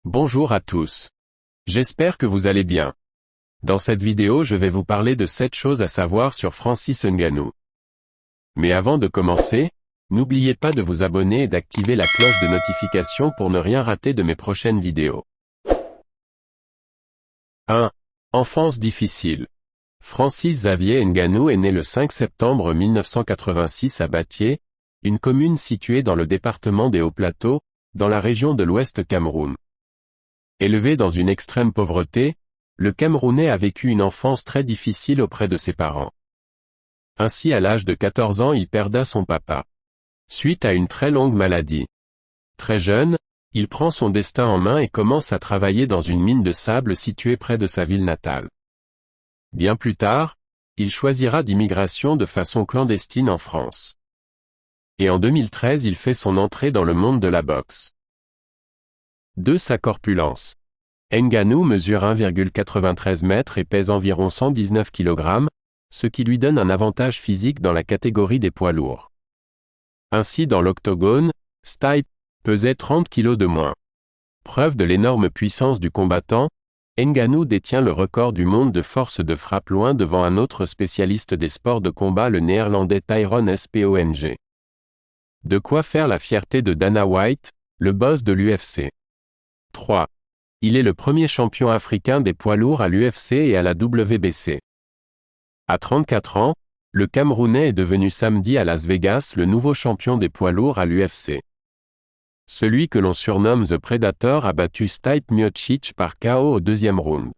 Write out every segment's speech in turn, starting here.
Bonjour à tous. J'espère que vous allez bien. Dans cette vidéo je vais vous parler de 7 choses à savoir sur Francis Ngannou. Mais avant de commencer, n'oubliez pas de vous abonner et d'activer la cloche de notification pour ne rien rater de mes prochaines vidéos. 1. Enfance difficile. Francis Xavier Ngannou est né le 5 septembre 1986 à Batié, une commune située dans le département des Hauts-Plateaux, dans la région de l'Ouest Cameroun. Élevé dans une extrême pauvreté, le Camerounais a vécu une enfance très difficile auprès de ses parents. Ainsi à l'âge de 14 ans il perda son papa, suite à une très longue maladie. Très jeune, il prend son destin en main et commence à travailler dans une mine de sable située près de sa ville natale. Bien plus tard, il choisira d'immigration de façon clandestine en France. Et en 2013 il fait son entrée dans le monde de la boxe. 2. Sa corpulence. Ngannou mesure 1,93 m et pèse environ 119 kg, ce qui lui donne un avantage physique dans la catégorie des poids lourds. Ainsi dans l'octogone, Stipe pesait 30 kg de moins. Preuve de l'énorme puissance du combattant, Ngannou détient le record du monde de force de frappe loin devant un autre spécialiste des sports de combat, le néerlandais Tyrone Spong. De quoi faire la fierté de Dana White, le boss de l'UFC. 3. Il est le premier champion africain des poids lourds à l'UFC et à la WBC. À 34 ans, le Camerounais est devenu samedi à Las Vegas le nouveau champion des poids lourds à l'UFC. Celui que l'on surnomme The Predator a battu Stipe Miocic par KO au deuxième round.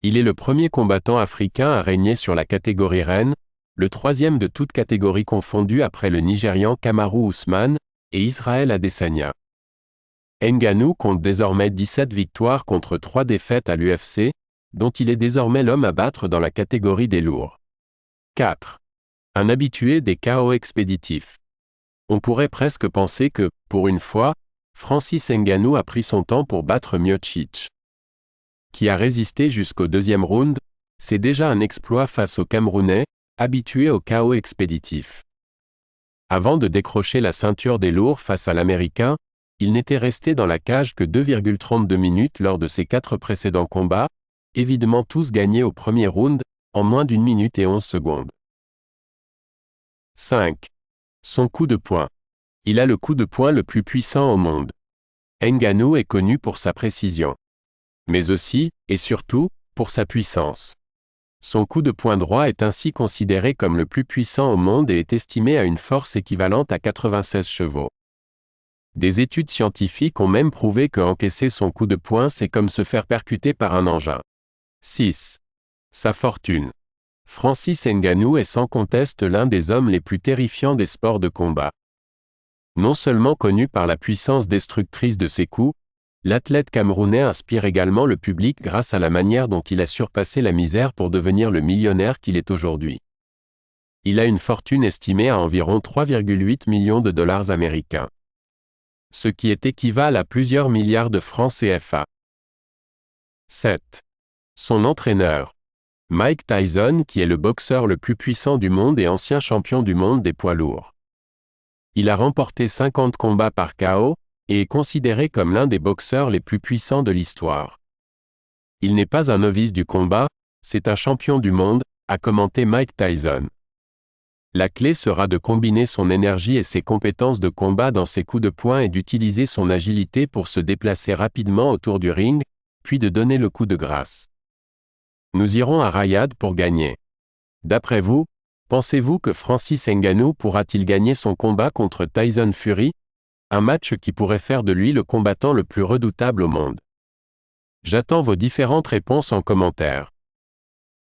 Il est le premier combattant africain à régner sur la catégorie reine, le troisième de toute catégorie confondue après le Nigérian Kamaru Usman et Israël Adesanya. Ngannou compte désormais 17 victoires contre 3 défaites à l'UFC, dont il est désormais l'homme à battre dans la catégorie des lourds. 4. Un habitué des KO expéditifs. On pourrait presque penser que, pour une fois, Francis Ngannou a pris son temps pour battre Miocic. Qui a résisté jusqu'au deuxième round, c'est déjà un exploit face au Camerounais, habitué au KO expéditif. Avant de décrocher la ceinture des lourds face à l'Américain, il n'était resté dans la cage que 2,32 minutes lors de ses 4 précédents combats, évidemment tous gagnés au premier round, en moins d'1 minute et 11 secondes. 5. Son coup de poing. Il a le coup de poing le plus puissant au monde. Ngannou est connu pour sa précision. Mais aussi, et surtout, pour sa puissance. Son coup de poing droit est ainsi considéré comme le plus puissant au monde et est estimé à une force équivalente à 96 chevaux. Des études scientifiques ont même prouvé que encaisser son coup de poing c'est comme se faire percuter par un engin. 6. Sa fortune. Francis Ngannou est sans conteste l'un des hommes les plus terrifiants des sports de combat. Non seulement connu par la puissance destructrice de ses coups, l'athlète camerounais inspire également le public grâce à la manière dont il a surpassé la misère pour devenir le millionnaire qu'il est aujourd'hui. Il a une fortune estimée à environ 3,8 millions de dollars américains. Ce qui est équivalent à plusieurs milliards de francs CFA. 7. Son entraîneur. Mike Tyson, qui est le boxeur le plus puissant du monde et ancien champion du monde des poids lourds. Il a remporté 50 combats par KO, et est considéré comme l'un des boxeurs les plus puissants de l'histoire. Il n'est pas un novice du combat, c'est un champion du monde, a commenté Mike Tyson. La clé sera de combiner son énergie et ses compétences de combat dans ses coups de poing et d'utiliser son agilité pour se déplacer rapidement autour du ring, puis de donner le coup de grâce. Nous irons à Riyad pour gagner. D'après vous, pensez-vous que Francis Ngannou pourra-t-il gagner son combat contre Tyson Fury, un match qui pourrait faire de lui le combattant le plus redoutable au monde? J'attends vos différentes réponses en commentaire.